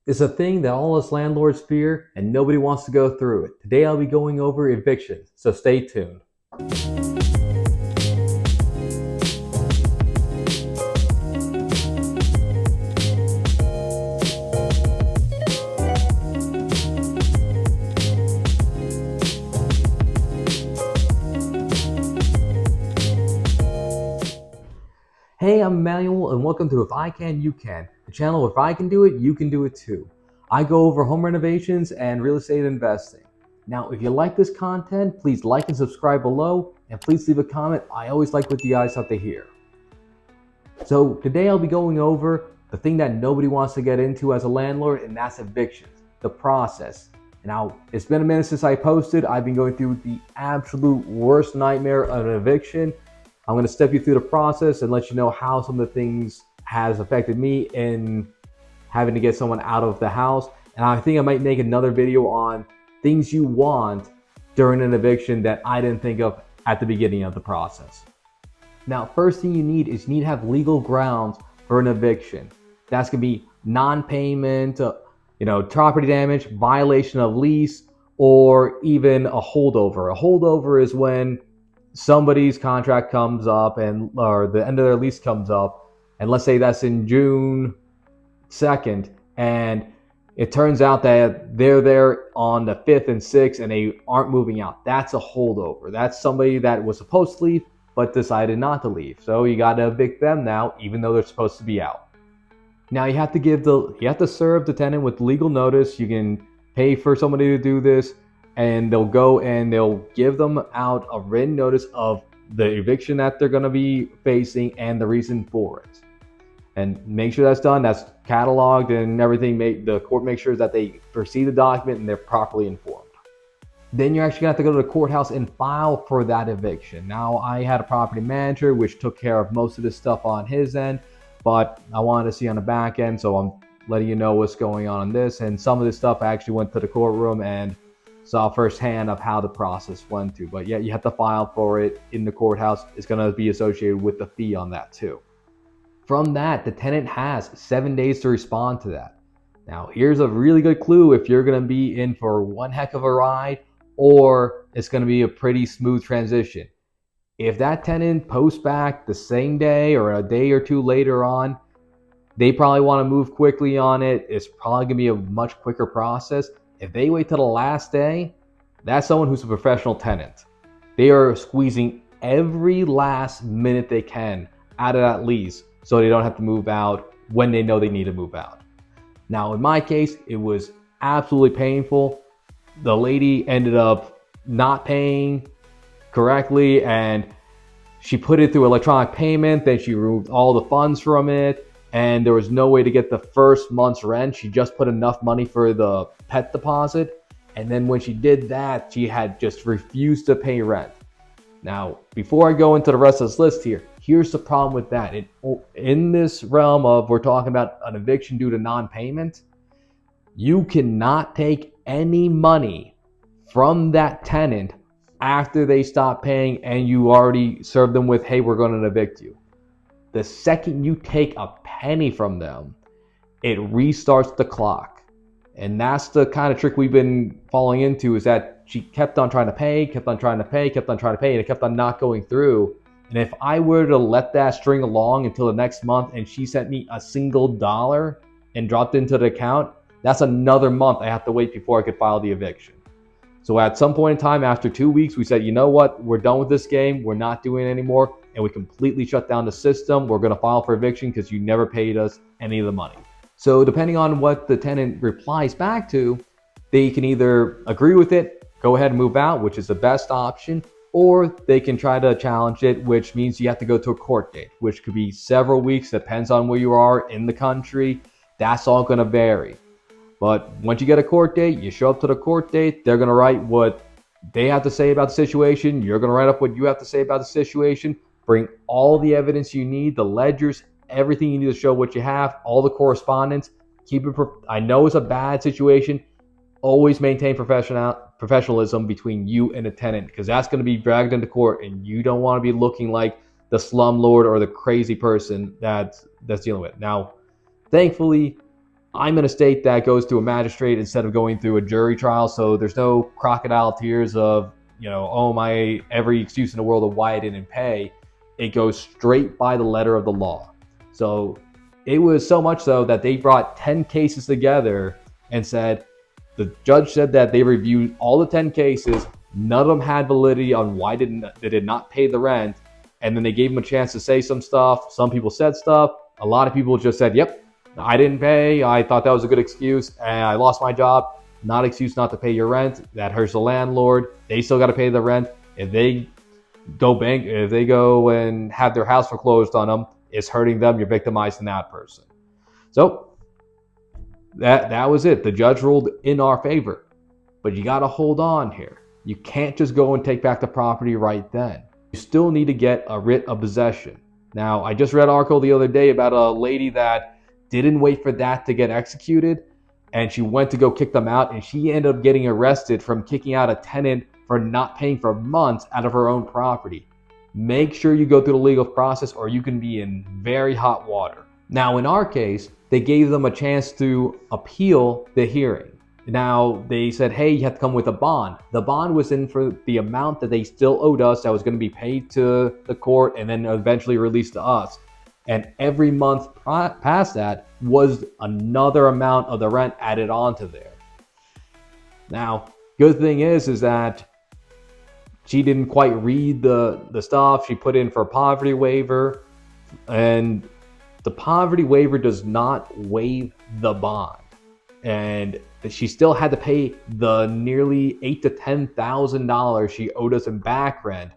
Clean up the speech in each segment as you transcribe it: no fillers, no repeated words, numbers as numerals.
It's a thing that all us landlords fear and nobody wants to go through it. Today I'll be going over evictions, so stay tuned. Hey, I'm Emmanuel, and welcome to If I Can, You Can, the channel where if I can do it, you can do it too. I go over home renovations and real estate investing. Now, if you like this content, please like and subscribe below, and please leave a comment. I always like what you guys have to hear. So today I'll be going over the thing that nobody wants to get into as a landlord, and that's evictions, the process. Now, it's been a minute since I posted. I've been going through the absolute worst nightmare of an eviction. I'm going to step you through the process and let you know how some of the things has affected me in having to get someone out of the house. And I think I might make another video on things you want during an eviction that I didn't think of at the beginning of the process. Now, first thing you need is you need to have legal grounds for an eviction. That's going to be non-payment, property damage, violation of lease, or even a holdover. A holdover is when somebody's contract comes up or the end of their lease comes up, and let's say that's in June 2nd, and it turns out that they're there on the 5th and 6th and they aren't moving out. That's a holdover. That's somebody that was supposed to leave but decided not to leave. So you got to evict them now, even though they're supposed to be out. Now you have to serve the tenant with legal notice. You can pay for somebody to do this, and they'll go and they'll give them out a written notice of the eviction that they're going to be facing and the reason for it. And make sure that's done, that's cataloged and everything. The court makes sure that they receive the document and they're properly informed. Then you're actually going to have to go to the courthouse and file for that eviction. Now, I had a property manager which took care of most of this stuff on his end, but I wanted to see on the back end, so I'm letting you know what's going on this. And some of this stuff I actually went to the courtroom and saw firsthand of how the process went to. But yeah, you have to file for it in the courthouse. It's going to be associated with the fee on that too. From that, the tenant has 7 days to respond to that. Now, here's a really good clue if you're going to be in for one heck of a ride or it's going to be a pretty smooth transition. If that tenant posts back the same day or a day or two later on, they probably want to move quickly on it. It's probably going to be a much quicker process. If they wait till the last day, that's someone who's a professional tenant. They are squeezing every last minute they can out of that lease so they don't have to move out when they know they need to move out. Now, in my case, it was absolutely painful. The lady ended up not paying correctly, and she put it through electronic payment. Then she removed all the funds from it, and there was no way to get the first month's rent. She just put enough money for the pet deposit, and then when she did that, she had just refused to pay rent. Now, before I go into the rest of this list here, here's the problem with that. In this realm of we're talking about an eviction due to non-payment, you cannot take any money from that tenant after they stop paying and you already served them with, hey, we're going to evict you. The second you take a penny from them, it restarts the clock. And that's the kind of trick we've been falling into, is that she kept on trying to pay, and it kept on not going through. And if I were to let that string along until the next month and she sent me a single dollar and dropped into the account, that's another month I have to wait before I could file the eviction. So at some point in time, after 2 weeks, we said, you know what, we're done with this game. We're not doing it anymore. And we completely shut down the system. We're going to file for eviction because you never paid us any of the money. So depending on what the tenant replies back to, they can either agree with it, go ahead and move out, which is the best option, or they can try to challenge it, which means you have to go to a court date, which could be several weeks, depends on where you are in the country. That's all going to vary. But once you get a court date, you show up to the court date, they're going to write what they have to say about the situation. You're going to write up what you have to say about the situation. Bring all the evidence you need, the ledgers, everything you need to show what you have, all the correspondence. Keep it. I know it's a bad situation. Always maintain professionalism between you and the tenant, because that's going to be dragged into court, and you don't want to be looking like the slumlord or the crazy person that's dealing with. Now, thankfully, I'm in a state that goes to a magistrate instead of going through a jury trial, so there's no crocodile tears of, oh my, every excuse in the world of why I didn't pay. It goes straight by the letter of the law. So it was so much so that they brought 10 cases together and said, the judge said that they reviewed all the 10 cases, none of them had validity on why they did not pay the rent, and then they gave them a chance to say some stuff. Some people said stuff. A lot of people just said, yep, I didn't pay. I thought that was a good excuse, and I lost my job. Not excuse not to pay your rent. That hurts the landlord. They still got to pay the rent. If they go and have their house foreclosed on them, it's hurting them. You're victimizing that person. So that was it. The judge ruled in our favor, but you got to hold on here. You can't just go and take back the property right then. You still need to get a writ of possession. Now, I just read an article the other day about a lady that didn't wait for that to get executed, and she went to go kick them out, and she ended up getting arrested from kicking out a tenant for not paying for months out of her own property. Make sure you go through the legal process or you can be in very hot water. Now, in our case, they gave them a chance to appeal the hearing. Now, they said, hey, you have to come with a bond. The bond was in for the amount that they still owed us that was going to be paid to the court and then eventually released to us. And every month past that was another amount of the rent added onto there. Now, good thing is that she didn't quite read the stuff. She put in for a poverty waiver, and the poverty waiver does not waive the bond. And she still had to pay the nearly $8,000 to $10,000 she owed us in back rent,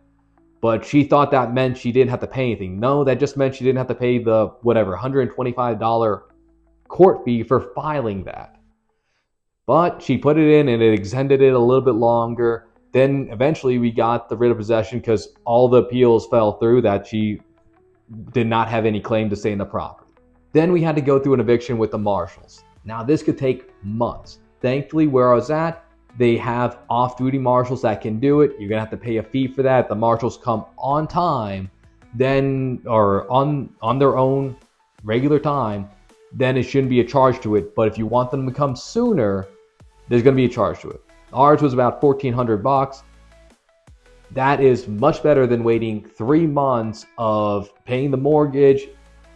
but she thought that meant she didn't have to pay anything. No, that just meant she didn't have to pay the $125 court fee for filing that. But she put it in and it extended it a little bit longer. Then eventually we got the writ of possession because all the appeals fell through that she did not have any claim to stay in the property. Then we had to go through an eviction with the marshals. Now this could take months. Thankfully, where I was at, they have off-duty marshals that can do it. You're gonna have to pay a fee for that. The marshals come on time, then or on their own regular time, then it shouldn't be a charge to it. But if you want them to come sooner, there's gonna be a charge to it. Ours was about $1,400. That is much better than waiting 3 months of paying the mortgage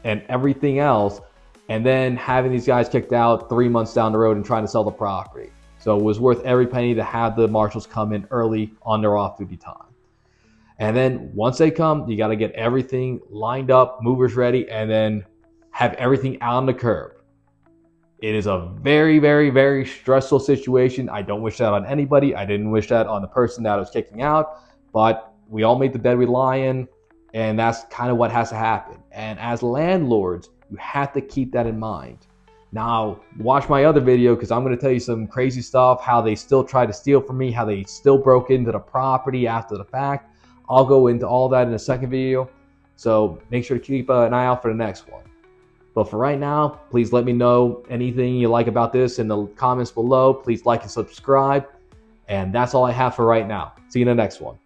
and everything else, and then having these guys kicked out 3 months down the road and trying to sell the property. So it was worth every penny to have the marshals come in early on their off-duty time. And then once they come, you got to get everything lined up, movers ready, and then have everything out on the curb. It is a very, very, very stressful situation. I don't wish that on anybody. I didn't wish that on the person that I was kicking out, but we all made the bed we lie in, and that's kind of what has to happen. And as landlords, you have to keep that in mind. Now, watch my other video because I'm going to tell you some crazy stuff, how they still try to steal from me, how they still broke into the property after the fact. I'll go into all that in a second video, so make sure to keep an eye out for the next one. But for right now, please let me know anything you like about this in the comments below. Please like and subscribe. And that's all I have for right now. See you in the next one.